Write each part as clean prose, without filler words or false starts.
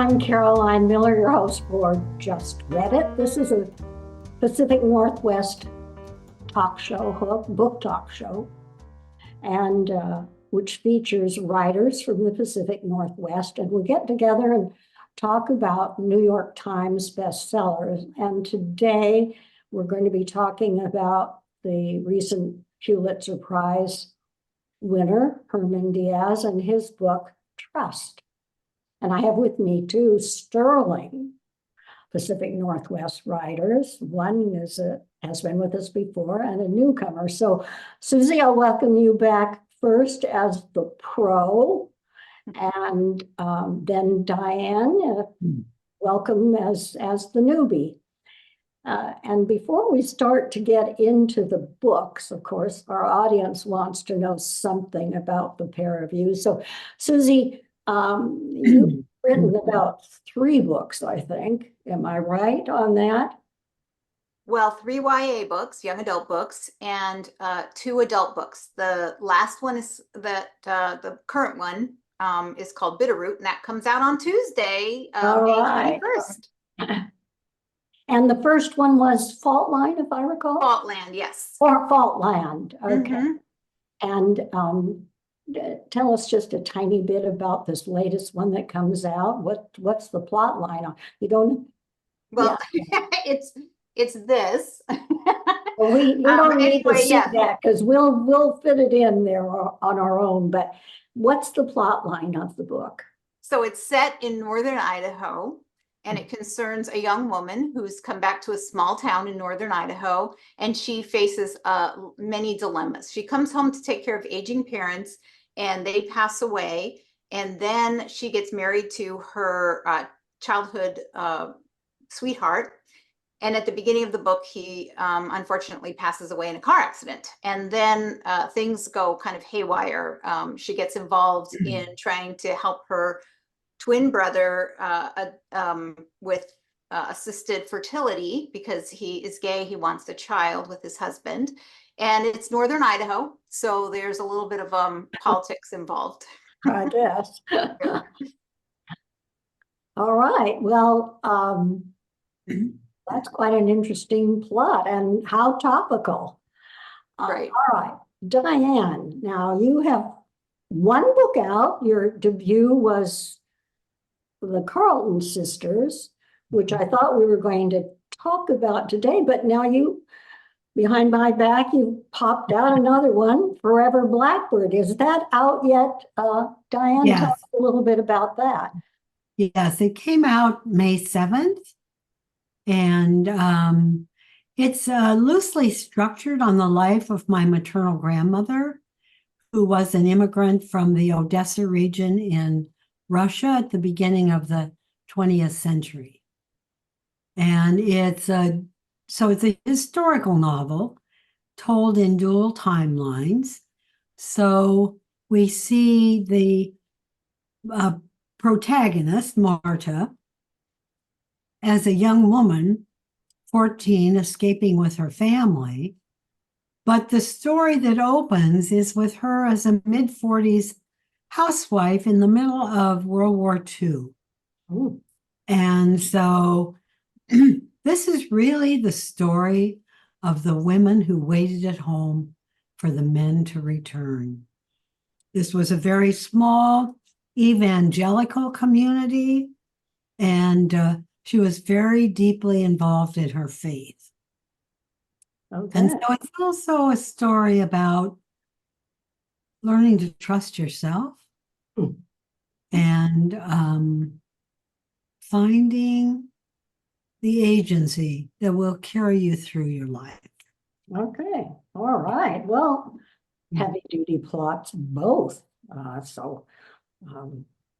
I'm Caroline Miller, your host for Just Read It. This is a Pacific Northwest talk show, book talk show, and which features writers from the Pacific Northwest. And we get together and talk about New York Times bestsellers. And today we're going to be talking about the recent Pulitzer Prize winner, Hernan Diaz, and his book, Trust. And I have with me two sterling Pacific Northwest writers. One has been with us before and a newcomer. So, Suzy, I'll welcome you back first as the pro, and then Dian, welcome as the newbie. And before we start to get into the books, of course, our audience wants to know something about the pair of you. So, Suzy, you've written about 3 books, I think. Am I right on that? Well, 3 YA books, young adult books, and 2 adult books. The last one is the current one is called Bitterroot, and that comes out on Tuesday, May 21st. And the first one was Faultline, if I recall? Faultland, yes. Or Faultland, okay. And tell us just a tiny bit about this latest one that comes out. What's the plot line on? You don't. Well, yeah. it's this. Well, we don't need to see that because we'll fit it in there on our own. But what's the plot line of the book? So it's set in northern Idaho, and it concerns a young woman who's come back to a small town in northern Idaho, and she faces many dilemmas. She comes home to take care of aging parents, and they pass away, and then she gets married to her childhood sweetheart. And at the beginning of the book, he unfortunately passes away in a car accident. And then things go kind of haywire. She gets involved in trying to help her twin brother with assisted fertility because he is gay. He wants a child with his husband. And it's northern Idaho, so there's a little bit of politics involved. I guess. All right. Well, that's quite an interesting plot, and how topical. Right. All right. Dian, now you have one book out. Your debut was The Carlton Sisters, which I thought we were going to talk about today, but now behind my back, you popped out another one, Forever Blackbird. Is that out yet? Dian, yes. Tell us a little bit about that. Yes, it came out May 7th. And it's loosely structured on the life of my maternal grandmother, who was an immigrant from the Odessa region in Russia at the beginning of the 20th century. And it's a historical novel told in dual timelines. So we see the protagonist, Marta, as a young woman, 14, escaping with her family. But the story that opens is with her as a mid-40s housewife in the middle of World War II. Ooh. And so this is really the story of the women who waited at home for the men to return. This was a very small evangelical community, and she was very deeply involved in her faith. Okay. And so it's also a story about learning to trust yourself and finding the agency that will carry you through your life. Okay. All right. Well, heavy duty plots, both. So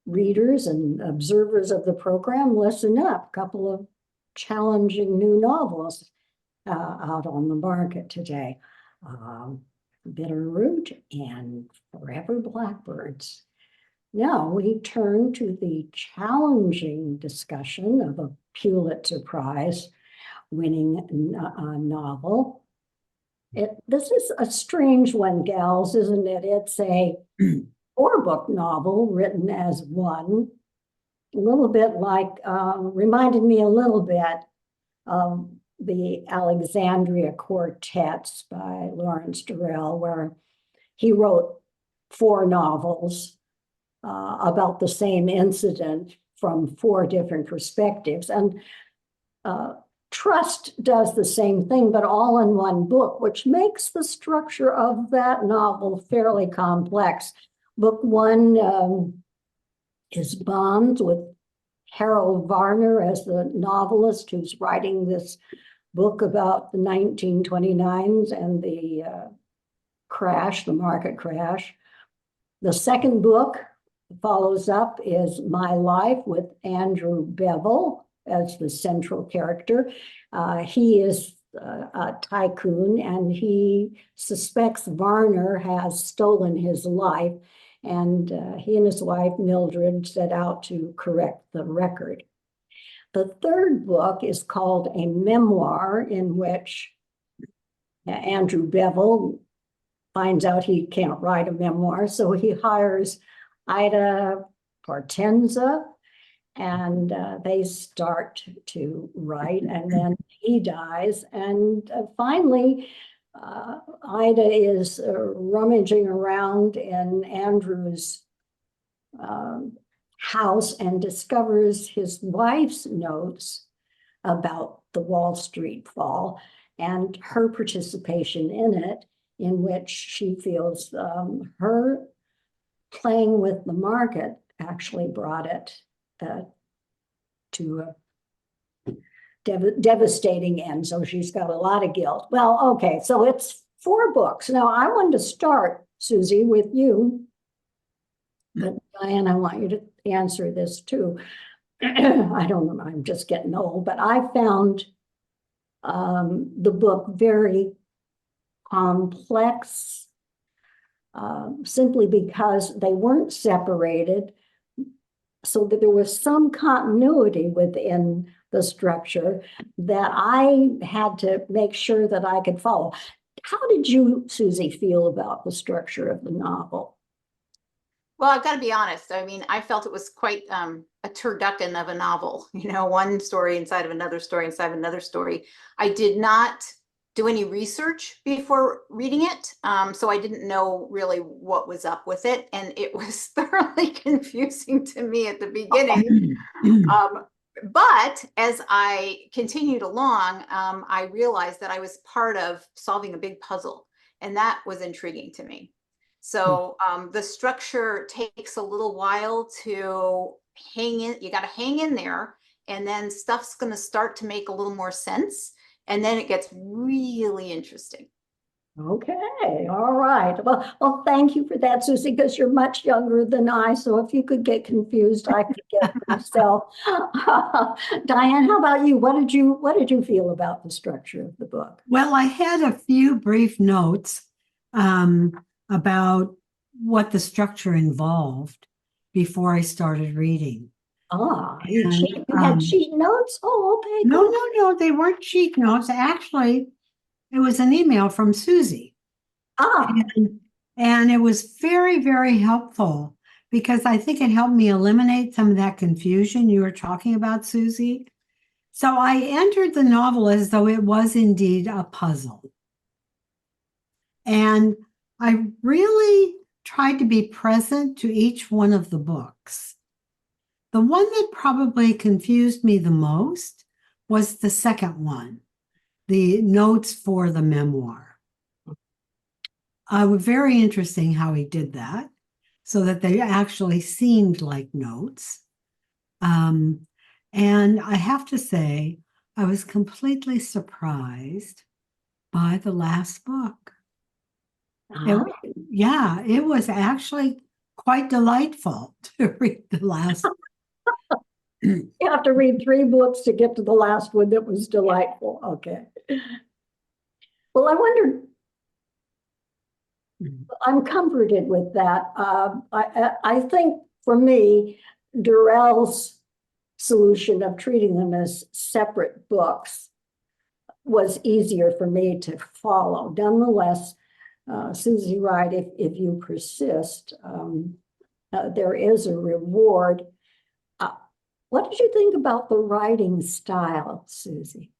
readers and observers of the program, listen up. A couple of challenging new novels out on the market today. Bitterroot and Forever Blackbirds. Now we turn to the challenging discussion of a Pulitzer Prize winning novel. This is a strange one, gals, isn't it? It's a 4-book novel written as one, little bit like, reminded me a little bit of the Alexandria Quartets by Lawrence Durrell, where he wrote 4 novels about the same incident from 4 different perspectives. And Trust does the same thing, but all in one book, which makes the structure of that novel fairly complex. Book 1 is Bonds, with Harold Varner as the novelist who's writing this book about the 1929s and the crash, the market crash. The second book follows up is My Life, with Andrew Bevel as the central character. He is a tycoon, and he suspects Varner has stolen his life, and he and his wife Mildred set out to correct the record. The third book is called A Memoir, in which Andrew Bevel finds out he can't write a memoir, so he hires Ida Partenza, and they start to write, and then he dies. And finally, Ida is rummaging around in Andrew's house and discovers his wife's notes about the Wall Street fall and her participation in it, in which she feels her playing with the market actually brought it to a devastating end. So she's got a lot of guilt. Well, okay, so it's 4 books. Now I wanted to start, Suzy, with you. But Diane, I want you to answer this too. I don't know, I'm just getting old, but I found the book very complex, simply because they weren't separated, so that there was some continuity within the structure that I had to make sure that I could follow. How did you, Suzy, feel about the structure of the novel? Well, I've got to be honest. I mean, I felt it was quite a turducken of a novel, one story inside of another story inside of another story. I did not do any research before reading it, so I didn't know really what was up with it, and it was thoroughly confusing to me at the beginning. But as I continued along, I realized that I was part of solving a big puzzle, and that was intriguing to me. So the structure takes a little while to hang in. You got to hang in there, and then stuff's going to start to make a little more sense. And then it gets really interesting. Okay, all right. Well, thank you for that, Suzy, because you're much younger than I. So if you could get confused, I could get myself. Diane, how about you? What did you feel about the structure of the book? Well, I had a few brief notes about what the structure involved before I started reading. You had sheet notes? Oh, okay. No, they weren't sheet notes. Actually, it was an email from Suzy. And it was very, very helpful, because I think it helped me eliminate some of that confusion you were talking about, Suzy. So I entered the novel as though it was indeed a puzzle. And I really tried to be present to each one of the books. The one that probably confused me the most was the second one, the notes for the memoir. Very interesting how he did that, so that they actually seemed like notes. And I have to say, I was completely surprised by the last book. It was actually quite delightful to read the last. You have to read 3 books to get to the last one that was delightful. Okay. Well, I wondered, I'm comforted with that. I think for me, Durrell's solution of treating them as separate books was easier for me to follow. Nonetheless, Suzy, right, if you persist, there is a reward. What did you think about the writing style, Suzy?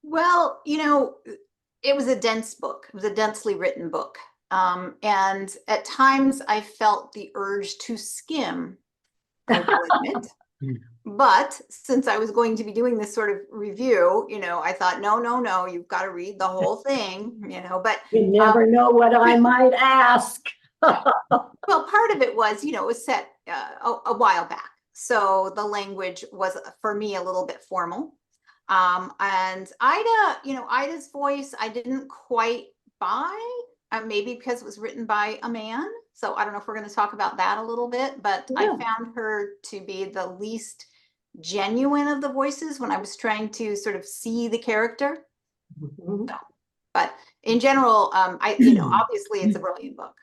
Well, it was a dense book. It was a densely written book. And at times I felt the urge to skim, I will admit. But since I was going to be doing this sort of review, I thought, no, you've got to read the whole thing, but You never know what I might ask. well, part of it was, it was set a while back. So the language was, for me, a little bit formal. And Ida's voice, I didn't quite buy, maybe because it was written by a man. So I don't know if we're going to talk about that a little bit, but Yeah. I found her to be the least genuine of the voices when I was trying to sort of see the character. Mhm. But in general, obviously it's a brilliant book.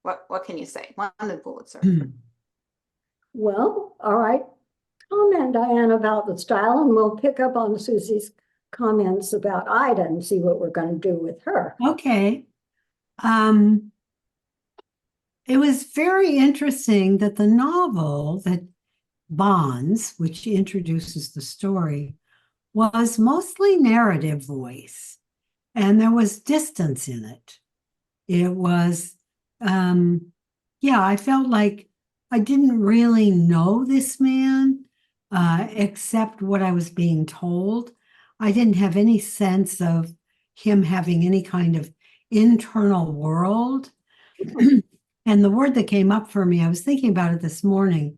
What can you say? Won the Pulitzer. Well, all right. Comment, Diane, about the style, and we'll pick up on Suzy's comments about Ida and see what we're going to do with her. Okay. It was very interesting that the novel that Bonds, which introduces the story, was mostly narrative voice, and there was distance in it. It was, I felt like I didn't really know this man, except what I was being told. I didn't have any sense of him having any kind of internal world. And the word that came up for me, I was thinking about it this morning,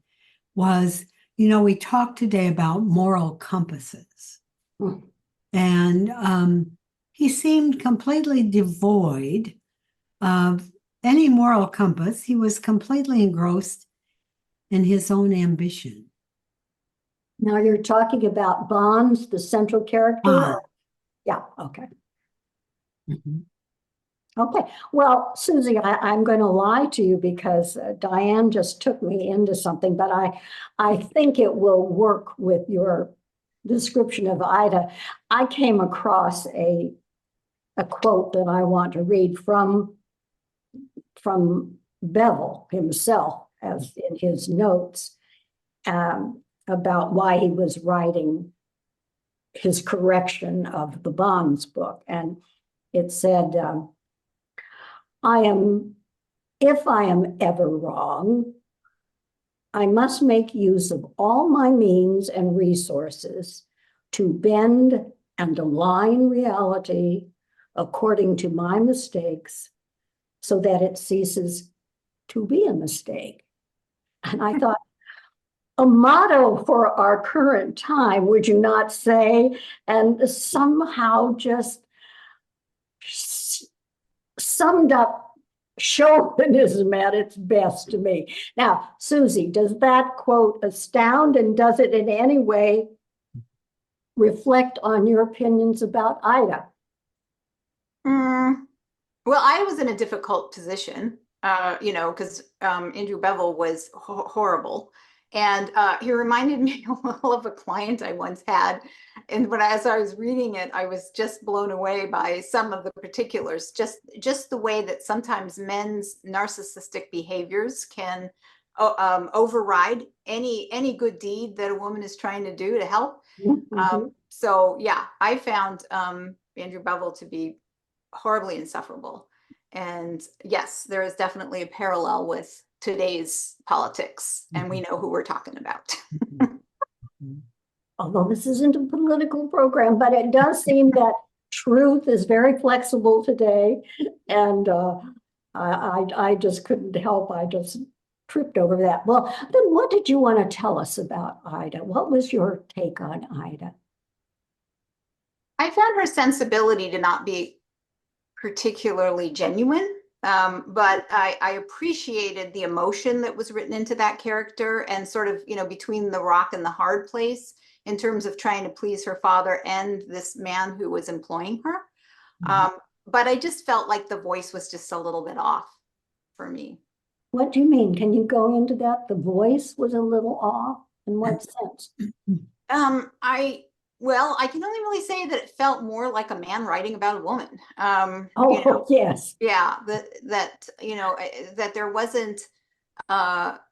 was, we talked today about moral compasses. Hmm. And he seemed completely devoid of any moral compass. He was completely engrossed in his own ambition. Now you're talking about Bonds, the central character? Yeah, okay. Mhm. Okay, well, Suzy, I'm going to lie to you because Diane just took me into something, but I think it will work with your description of Ida. I came across a quote that I want to read from Bevel himself, as in his notes, about why he was writing his correction of the Bonds book. And it said, if I am ever wrong, I must make use of all my means and resources to bend and align reality according to my mistakes so that it ceases to be a mistake. And I thought, a motto for our current time, would you not say? And somehow just summed up chauvinism at its best to me. Now, Suzy, does that quote astound, and does it in any way reflect on your opinions about Ida? Well, I was in a difficult position, because Andrew Bevel was horrible. And he reminded me a little of a client I once had. And as I was reading it, I was just blown away by some of the particulars, just the way that sometimes men's narcissistic behaviors can override any good deed that a woman is trying to do to help. Mm-hmm. So yeah, I found Andrew Bevel to be horribly insufferable. And yes, there is definitely a parallel with today's politics, and we know who we're talking about. Although this isn't a political program, but it does seem that truth is very flexible today. And I just couldn't help. I just tripped over that. Well, then what did you want to tell us about Ida? What was your take on Ida? I found her sensibility to not be particularly genuine, but I appreciated the emotion that was written into that character, and sort of, between the rock and the hard place in terms of trying to please her father and this man who was employing her. But I just felt like the voice was just a little bit off for me. What do you mean? Can you go into that? The voice was a little off? In what sense? Well, I can only really say that it felt more like a man writing about a woman. Yes. Yeah, that there wasn't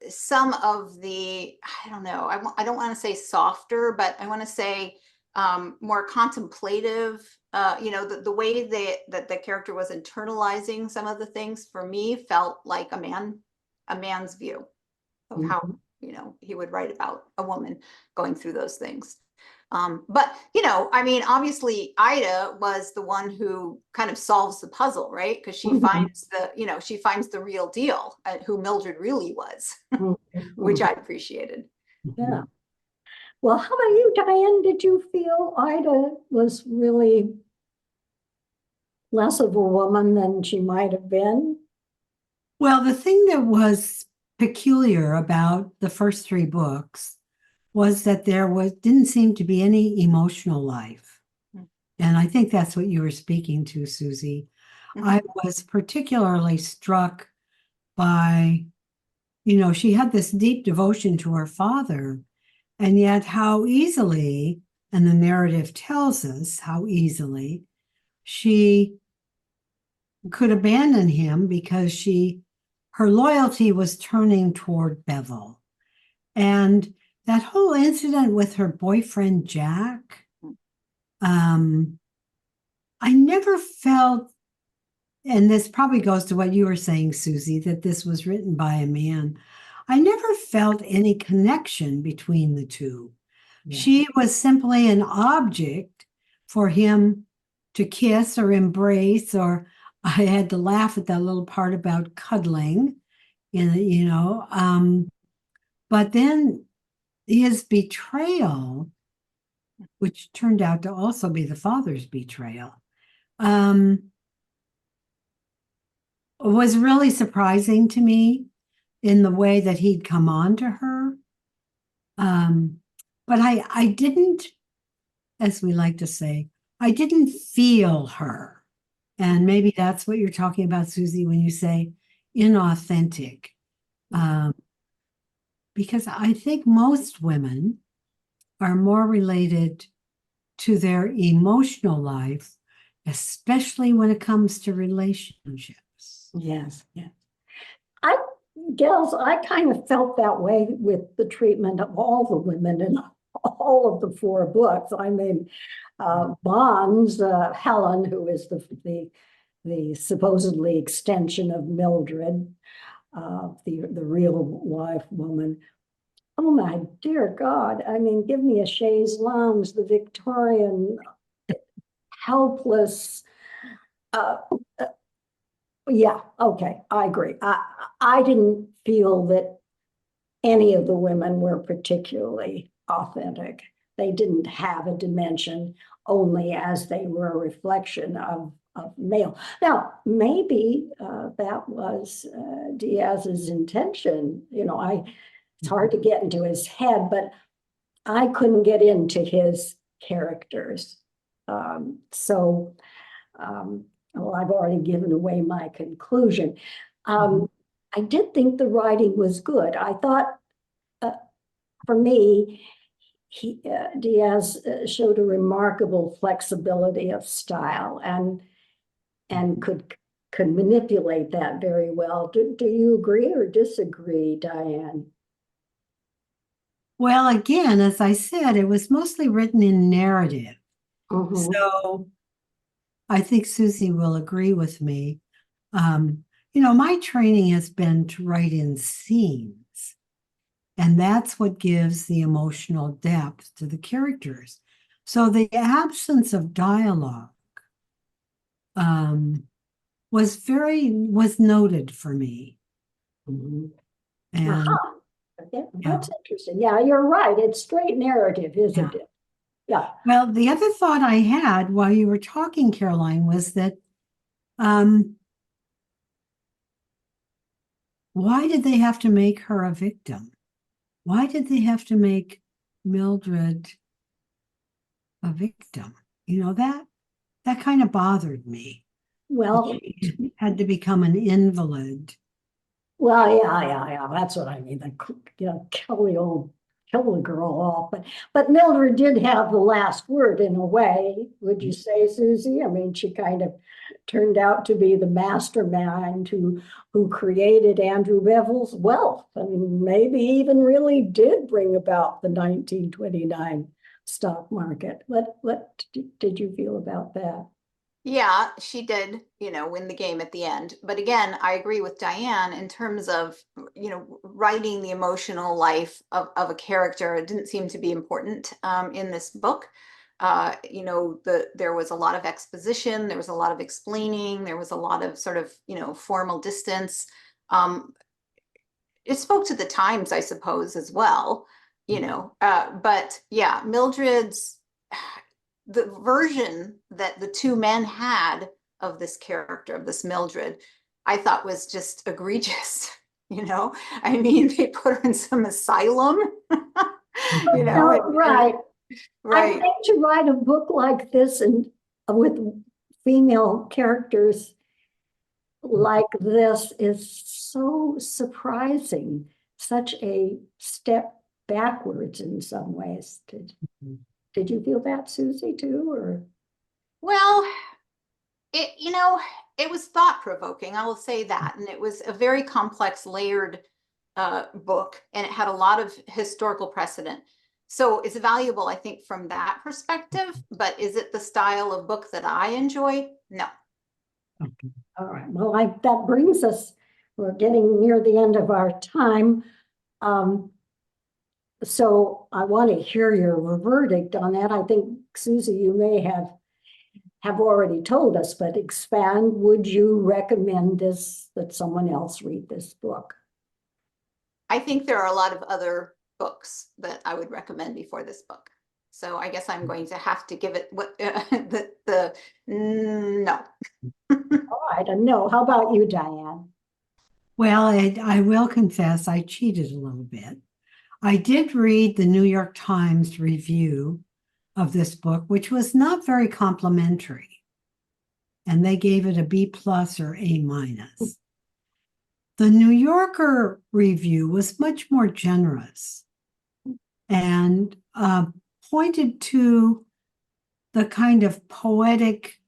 some of the, I don't know, I don't want to say softer, but I want to say more contemplative, the way that the character was internalizing some of the things, for me, felt like a man's view of how, he would write about a woman going through those things. But I mean, obviously Ida was the one who kind of solves the puzzle, right? Because she finds the real deal at who Mildred really was, which I appreciated. Yeah. Well, how about you, Diane? Did you feel Ida was really less of a woman than she might have been? Well, the thing that was peculiar about the first three books was that didn't seem to be any emotional life. And I think that's what you were speaking to, Suzy. I was particularly struck by, she had this deep devotion to her father, and yet how easily, and the narrative tells us how easily, she could abandon him because her loyalty was turning toward Bevel. And that whole incident with her boyfriend, Jack, I never felt, and this probably goes to what you were saying, Suzy, that this was written by a man. I never felt any connection between the two. Yeah. She was simply an object for him to kiss or embrace, or I had to laugh at that little part about cuddling, but then his betrayal, which turned out to also be the father's betrayal, was really surprising to me in the way that he'd come on to her. But I didn't, as we like to say, I didn't feel her. And maybe that's what you're talking about, Suzy, when you say inauthentic. Because I think most women are more related to their emotional life, especially when it comes to relationships. Yes, yes. I kind of felt that way with the treatment of all the women in all of the four books. I mean, Bond's Helen, who is the supposedly extension of Mildred, the real wife woman. Oh my dear God! I mean, give me a chaise lounge, the Victorian, helpless. Yeah, okay, I agree. I didn't feel that any of the women were particularly authentic. They didn't have a dimension, only as they were a reflection of male. Now, maybe that was Diaz's intention. It's hard to get into his head, but I couldn't get into his characters. Well, I've already given away my conclusion. I did think the writing was good. I thought, for me, Diaz showed a remarkable flexibility of style and could manipulate that very well. Do you agree or disagree, Diane? Well, again, as I said, it was mostly written in narrative. So I think Suzy will agree with me. My training has been to write in scenes, and that's what gives the emotional depth to the characters. So the absence of dialogue was noted for me. And that's interesting. Yeah, you're right. It's straight narrative, isn't it? Yeah. Well, the other thought I had while you were talking, Caroline, was that why did they have to make her a victim? Why did they have to make Mildred a victim? That kind of bothered me. Well, she had to become an invalid. Well, yeah. That's what I mean. Kill the old kill the girl off. But Mildred did have the last word in a way, would you say, Suzy? I mean, she kind of turned out to be the mastermind who created Andrew Bevel's wealth, and maybe even really did bring about the 1929 stock market. What did you feel about that? Yeah, she did, win the game at the end. But again, I agree with Diane in terms of, writing the emotional life of a character. It didn't seem to be important in this book. There was a lot of exposition, there was a lot of explaining, there was a lot of sort of, formal distance. It spoke to the times, I suppose, as well, but yeah, Mildred's the version that the two men had of this character, of this Mildred, I thought was just egregious. I mean, they put her in some asylum, Right. I right. think to write a book like this and with female characters like this is so surprising, such a step backwards in some ways. Did you feel that, Suzy, too, or? Well, it was thought provoking, I will say that. And it was a very complex, layered book, and it had a lot of historical precedent. So it's valuable, I think, from that perspective. But is it the style of book that I enjoy? No. Okay. All right. Well, that brings us, we're getting near the end of our time. So I want to hear your verdict on that. I think, Suzy, you may have already told us, but expand. Would you recommend that someone else read this book? I think there are a lot of other books that I would recommend before this book. So I guess I'm going to have to give it what no. All right, and no. How about you, Diane? Well, I will confess I cheated a little bit. I did read the New York Times review of this book, which was not very complimentary. And they gave it a B+ or A-. The New Yorker review was much more generous and pointed to the kind of poetic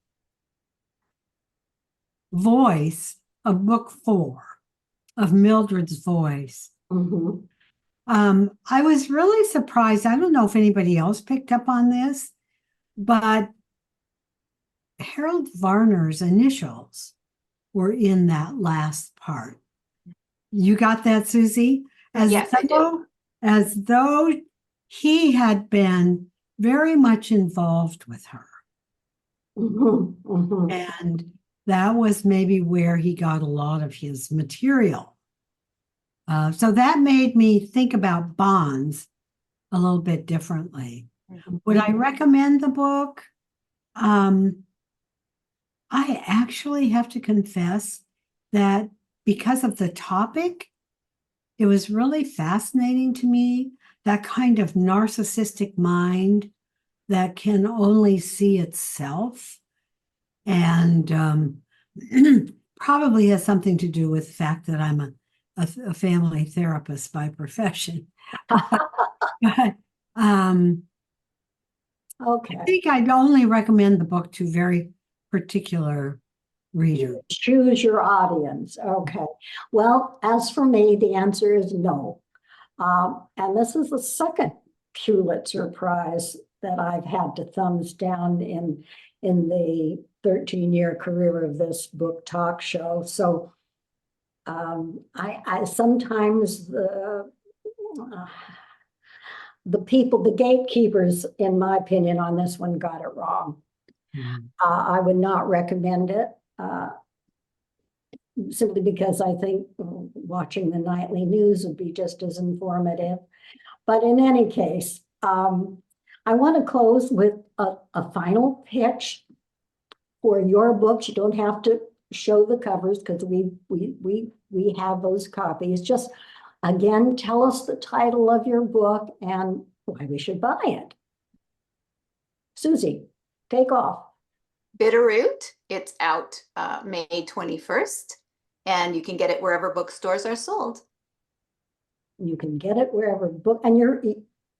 voice of book 4, of Mildred's voice. Mm-hmm. I was really surprised. I don't know if anybody else picked up on this, but Harold Varner's initials were in that last part. You got that, Suzy? Yes, I do. As though he had been very much involved with her. Mm-hmm. Mm-hmm. And that was maybe where he got a lot of his material. So that made me think about bonds a little bit differently. Mm-hmm. Would I recommend the book? I actually have to confess that because of the topic, it was really fascinating to me, that kind of narcissistic mind that can only see itself, and probably has something to do with the fact that I'm a family therapist by profession. But Okay. I think I'd only recommend the book to very particular readers. Choose your audience. Okay. Well, as for me, the answer is no. And this is the second Pulitzer Prize that I've had to thumbs down in the 13-year career of this book talk show. So I sometimes the people, the gatekeepers, in my opinion, on this one got it wrong. I would not recommend it. Simply because I think watching the nightly news would be just as informative. But in any case, I want to close with a final pitch for your books. You don't have to show the covers because we have those copies. Just again, tell us the title of your book and why we should buy it. Suzy, take off. Bitterroot. It's out May 21st, and you can get it wherever bookstores are sold. You can get it wherever book, and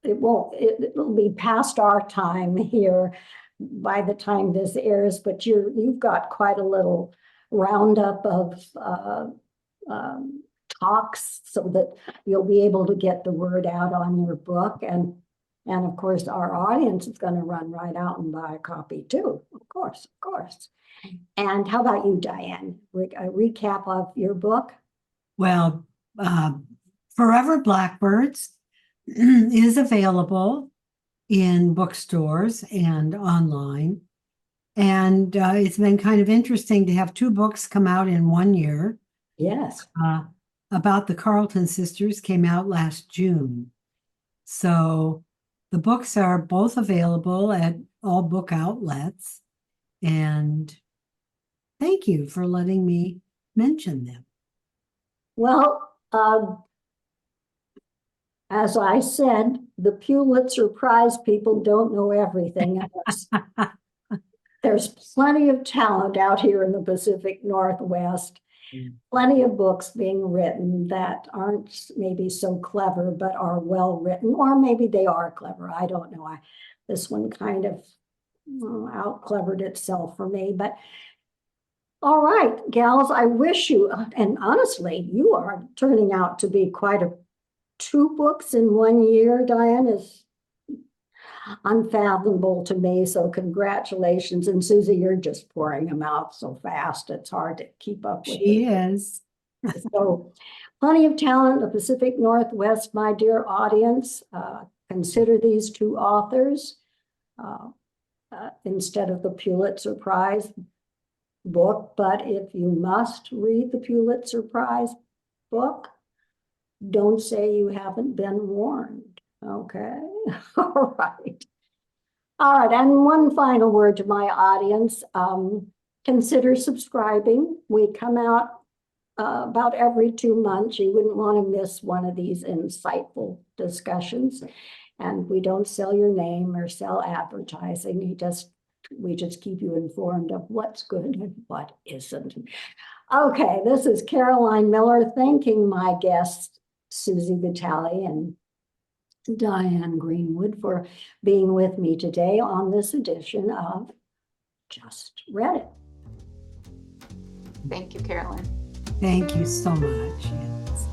it'll be past our time here by the time this airs, but you've got quite a little roundup of talks so that you'll be able to get the word out on your book. And of course, our audience is going to run right out and buy a copy too. Of course, of course. And how about you, Diane? A recap of your book? Well, Forever Blackbirds is available in bookstores and online. And it's been kind of interesting to have two books come out in 1 year. Yes. About the Carlton sisters came out last June. So the books are both available at all book outlets. And thank you for letting me mention them. Well, as I said, the Pulitzer Prize people don't know everything else. There's plenty of talent out here in the Pacific Northwest, plenty of books being written that aren't maybe so clever, but are well written, or maybe they are clever. I don't know. This one kind of out-clevered itself for me, but all right, gals, I wish you, and honestly, you are turning out to be quite a 2 books in 1 year, Diane, is unfathomable to me. So congratulations. And Suzy, you're just pouring them out so fast. It's hard to keep up with. She is. So plenty of talent in the Pacific Northwest, my dear audience. Consider these 2 authors instead of the Pulitzer Prize book. But if you must read the Pulitzer Prize book, don't say you haven't been warned, okay? All right. All right, and one final word to my audience. Consider subscribing. We come out about every 2 months. You wouldn't want to miss one of these insightful discussions. And we don't sell your name or sell advertising. We just keep you informed of what's good and what isn't. Okay, this is Caroline Miller thanking my guests, Suzy Vitello and Dian Greenwood, for being with me today on this edition of Just Read It. Thank you, Carolyn. Thank you so much. Yes.